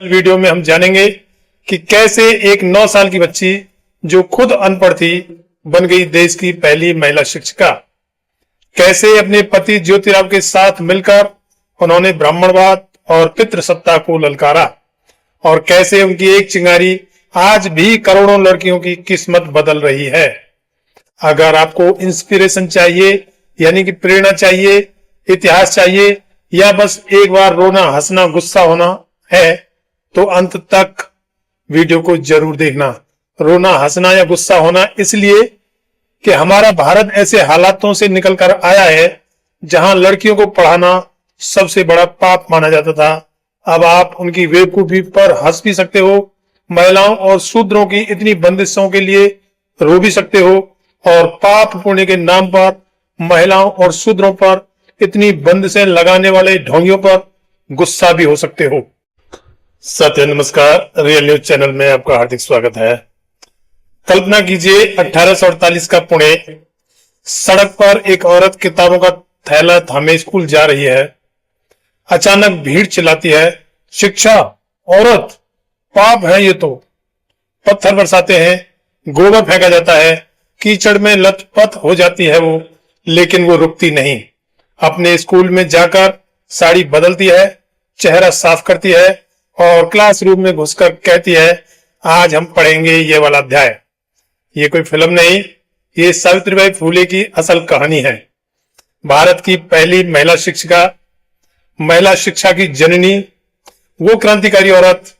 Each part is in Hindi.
वीडियो में हम जानेंगे कि कैसे एक 9 साल की बच्ची जो खुद अनपढ़ थी बन गई देश की पहली महिला शिक्षिका। कैसे अपने पति ज्योतिराव के साथ मिलकर उन्होंने ब्राह्मणवाद और पितृसत्ता को ललकारा और कैसे उनकी एक चिंगारी आज भी करोड़ों लड़कियों की किस्मत बदल रही है। अगर आपको इंस्पिरेशन चाहिए यानी कि प्रेरणा चाहिए, इतिहास चाहिए या बस एक बार रोना हंसना गुस्सा होना है तो अंत तक वीडियो को जरूर देखना। रोना हंसना या गुस्सा होना इसलिए कि हमारा भारत ऐसे हालातों से निकलकर आया है जहां लड़कियों को पढ़ाना सबसे बड़ा पाप माना जाता था। अब आप उनकी बेवकूफी पर हंस भी सकते हो, महिलाओं और शूद्रों की इतनी बंदिशों के लिए रो भी सकते हो और पाप पुण्य के नाम पर महिलाओं और शूद्रों पर इतनी बंदिशें लगाने वाले ढोंगियों पर गुस्सा भी हो सकते हो। सत्य नमस्कार, रियल न्यूज चैनल में आपका हार्दिक स्वागत है। कल्पना कीजिए 1848 का पुणे, सड़क पर एक औरत किताबों का थैला थामे स्कूल जा रही है। अचानक भीड़ चिल्लाती है, शिक्षा, औरत, पाप है ये तो। पत्थर बरसाते हैं, गोबर फेंका जाता है, कीचड़ में लथपथ हो जाती है वो, लेकिन वो रुकती नहीं। अपने स्कूल में जाकर साड़ी बदलती है, चेहरा साफ करती है और क्लासरूम में घुसकर कहती है, आज हम पढ़ेंगे ये वाला अध्याय। ये कोई फिल्म नहीं, ये सावित्रीबाई फुले की असल कहानी है। भारत की पहली महिला शिक्षिका, महिला शिक्षा की जननी, वो क्रांतिकारी औरत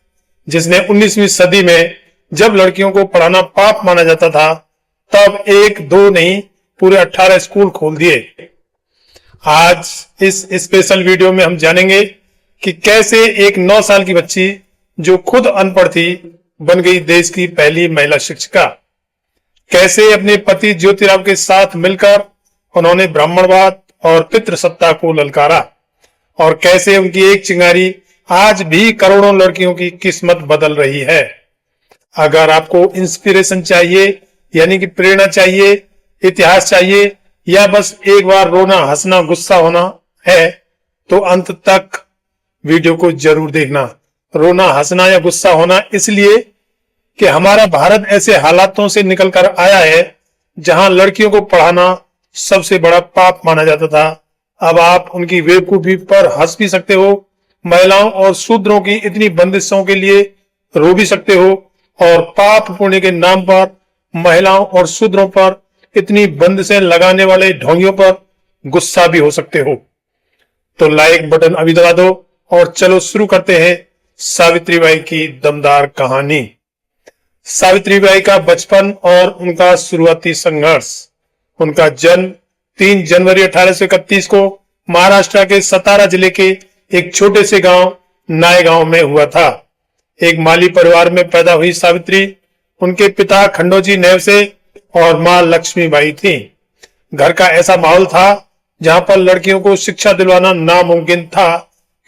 जिसने 19वीं सदी में जब लड़कियों को पढ़ाना पाप माना जाता था तब एक दो नहीं पूरे 18 स्कूल खोल दिए। आज इस स्पेशल वीडियो में हम जानेंगे कि कैसे एक 9 साल की बच्ची जो खुद अनपढ़ थी बन गई देश की पहली महिला शिक्षिका। कैसे अपने पति ज्योतिराव के साथ मिलकर उन्होंने ब्राह्मणवाद और पितृसत्ता को ललकारा और कैसे उनकी एक चिंगारी आज भी करोड़ों लड़कियों की किस्मत बदल रही है। अगर आपको इंस्पिरेशन चाहिए यानी कि प्रेरणा चाहिए, इतिहास चाहिए या बस एक बार रोना हंसना गुस्सा होना है तो अंत तक वीडियो को जरूर देखना। रोना हंसना या गुस्सा होना इसलिए कि हमारा भारत ऐसे हालातों से निकलकर आया है जहां लड़कियों को पढ़ाना सबसे बड़ा पाप माना जाता था। अब आप उनकी बेवकूफी पर हंस भी सकते हो, महिलाओं और शूद्रों की इतनी बंदिशों के लिए रो भी सकते हो और पाप पुण्य के नाम पर महिलाओं और शूद्रों पर इतनी बंदिशें लगाने वाले ढोंगियों पर गुस्सा भी हो सकते हो। तो लाइक बटन अभी दबा दो और चलो शुरू करते हैं सावित्रीबाई की दमदार कहानी। सावित्रीबाई का बचपन और उनका शुरुआती संघर्ष। उनका जन्म 3 जनवरी 1831 को महाराष्ट्र के सतारा जिले के एक छोटे से गांव नायगांव में हुआ था। एक माली परिवार में पैदा हुई सावित्री, उनके पिता खंडोजी नेवसे और मां लक्ष्मीबाई थी। घर का ऐसा माहौल था जहां पर लड़कियों को शिक्षा दिलवाना नामुमकिन था,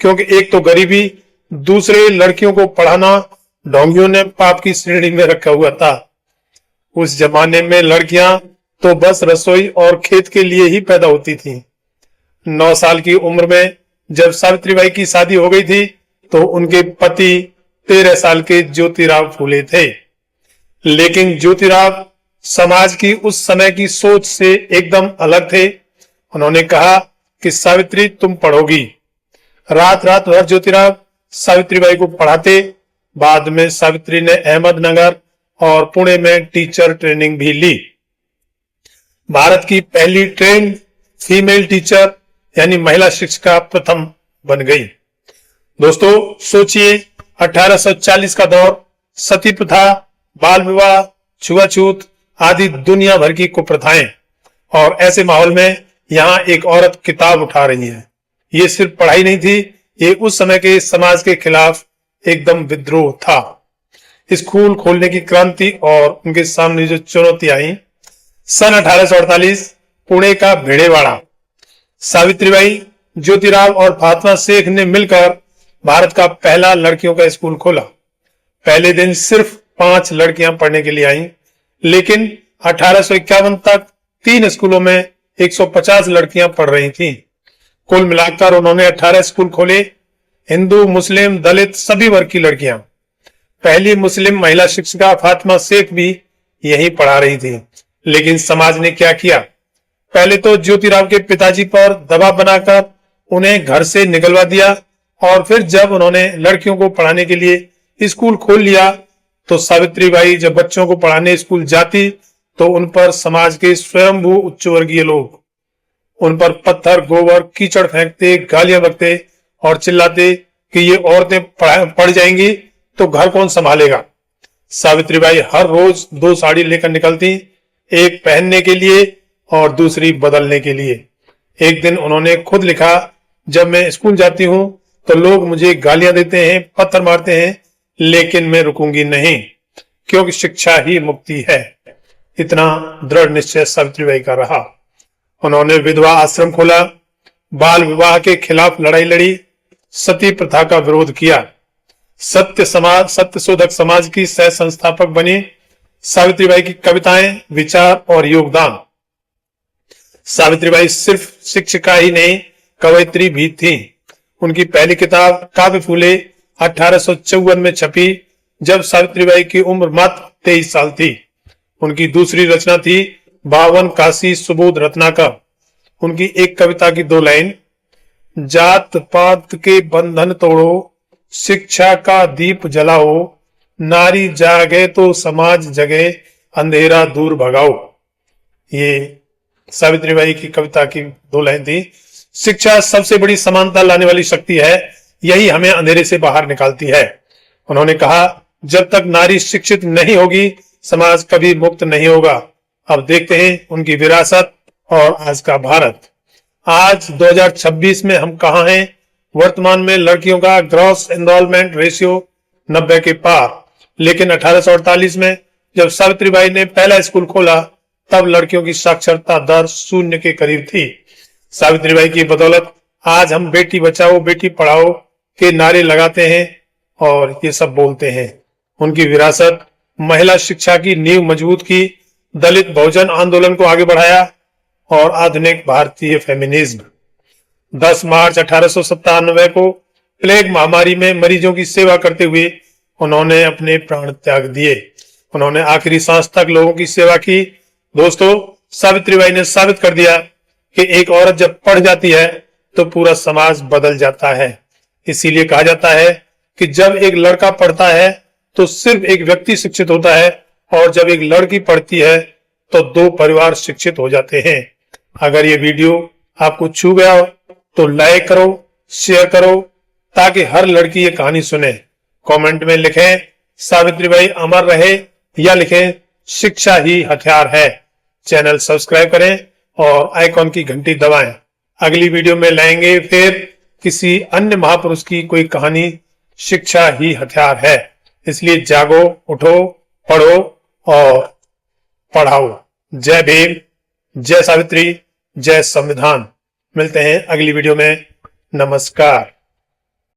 क्योंकि एक तो गरीबी, दूसरे लड़कियों को पढ़ाना ढोंगियों ने पाप की श्रेणी में रखा हुआ था। उस जमाने में लड़कियां तो बस रसोई और खेत के लिए ही पैदा होती थीं। 9 साल की उम्र में जब सावित्रीबाई की शादी हो गई थी तो उनके पति 13 साल के ज्योतिराव फुले थे। लेकिन ज्योतिराव समाज की उस समय की सोच से एकदम अलग थे। उन्होंने कहा कि सावित्री तुम पढ़ोगी। रात रात भर ज्योतिराव सावित्रीबाई को पढ़ाते। बाद में सावित्री ने अहमदनगर और पुणे में टीचर ट्रेनिंग भी ली। भारत की पहली ट्रेंड फीमेल टीचर यानी महिला शिक्षिका प्रथम बन गई। दोस्तों सोचिए, 1840 का दौर, सती प्रथा, बाल विवाह, छुआछूत आदि दुनिया भर की कुप्रथाएं, और ऐसे माहौल में यहाँ एक औरत किताब उठा रही है। ये सिर्फ पढ़ाई नहीं थी, ये उस समय के समाज के खिलाफ एकदम विद्रोह था। स्कूल खोलने की क्रांति और उनके सामने जो चुनौती आई। सन 1848 पुणे का भिड़ेवाड़ा। सावित्रीबाई, ज्योतिराव और फातिमा शेख ने मिलकर भारत का पहला लड़कियों का स्कूल खोला। पहले दिन सिर्फ 5 लड़कियां पढ़ने के लिए आईं, लेकिन 1851 तक 3 स्कूलों में 150 लड़कियां पढ़ रही थीं। कुल मिलाकर उन्होंने 18 स्कूल खोले। हिंदू, मुस्लिम, दलित सभी वर्ग की लड़कियां। पहली मुस्लिम महिला शिक्षिका फातिमा शेख भी यही पढ़ा रही थी। लेकिन समाज ने क्या किया? पहले तो ज्योतिराव के पिताजी पर दबाव बनाकर उन्हें घर से निकलवा दिया, और फिर जब उन्होंने लड़कियों को पढ़ाने के लिए स्कूल खोल लिया तो सावित्रीबाई जब बच्चों को पढ़ाने स्कूल जाती तो उन पर समाज के स्वयंभू उच्च वर्गीय लोग उन पर पत्थर, गोबर, कीचड़ फेंकते, गालियां बकते और चिल्लाते कि ये औरतें पढ़ जाएंगी तो घर कौन संभालेगा। सावित्रीबाई हर रोज 2 साड़ी लेकर निकलती, एक पहनने के लिए और दूसरी बदलने के लिए। एक दिन उन्होंने खुद लिखा, जब मैं स्कूल जाती हूं तो लोग मुझे गालियां देते हैं, पत्थर मारते हैं, लेकिन मैं रुकूंगी नहीं, क्योंकि शिक्षा ही मुक्ति है। इतना दृढ़ निश्चय सावित्रीबाई का रहा। उन्होंने विधवा आश्रम खोला, बाल विवाह के खिलाफ लड़ाई लड़ी, सती प्रथा का विरोध किया, सत्य शोधक समाज की सह संस्थापक बनी। सावित्रीबाई की कविताएं, विचार और योगदान। सावित्रीबाई सिर्फ शिक्षिका ही नहीं, कवयित्री भी थी। उनकी पहली किताब काव्य फूले 1854 में छपी, जब सावित्रीबाई की उम्र मात्र 23 साल थी। उनकी दूसरी रचना थी 52 काशी सुबोध रत्नाकर। उनकी एक कविता की 2 लाइन, जात पात के बंधन तोड़ो, शिक्षा का दीप जलाओ, नारी जागे तो समाज जगे, अंधेरा दूर भगाओ। ये सावित्रीबाई की कविता की 2 लाइन थी। शिक्षा सबसे बड़ी समानता लाने वाली शक्ति है, यही हमें अंधेरे से बाहर निकालती है। उन्होंने कहा, जब तक नारी शिक्षित नहीं होगी समाज कभी मुक्त नहीं होगा। अब देखते हैं उनकी विरासत और आज का भारत। आज 2026 में हम कहां हैं? वर्तमान में लड़कियों का ग्रॉस एनरोलमेंट रेशियो 90 के पार। लेकिन 1848 में जब सावित्रीबाई ने पहला स्कूल खोला तब लड़कियों की साक्षरता दर 0 के करीब थी। सावित्रीबाई की बदौलत आज हम बेटी बचाओ बेटी पढ़ाओ के नारे लगाते हैं और ये सब बोलते हैं। उनकी विरासत महिला शिक्षा की नींव मजबूत की, दलित बहुजन आंदोलन को आगे बढ़ाया और आधुनिक भारतीय फेमिनिज्म। 10 मार्च 1897 को प्लेग महामारी में मरीजों की सेवा करते हुए उन्होंने अपने प्राण त्याग दिए। उन्होंने आखिरी सांस तक लोगों की सेवा की। दोस्तों, सावित्रीबाई ने साबित कर दिया कि एक औरत जब पढ़ जाती है तो पूरा समाज बदल जाता है। इसीलिए कहा जाता है कि जब एक लड़का पढ़ता है तो सिर्फ एक व्यक्ति शिक्षित होता है, और जब एक लड़की पढ़ती है तो 2 परिवार शिक्षित हो जाते हैं। अगर ये वीडियो आपको छू गया हो तो लाइक करो, शेयर करो, ताकि हर लड़की ये कहानी सुने। कमेंट में लिखें सावित्रीबाई अमर रहे, या लिखें शिक्षा ही हथियार है। चैनल सब्सक्राइब करें और आइकॉन की घंटी दबाएं। अगली वीडियो में लाएंगे फिर किसी अन्य महापुरुष की कोई कहानी। शिक्षा ही हथियार है, इसलिए जागो, उठो, पढ़ो और पढ़ाओ। जय भीम, जय सावित्री, जय संविधान। मिलते हैं अगली वीडियो में। नमस्कार।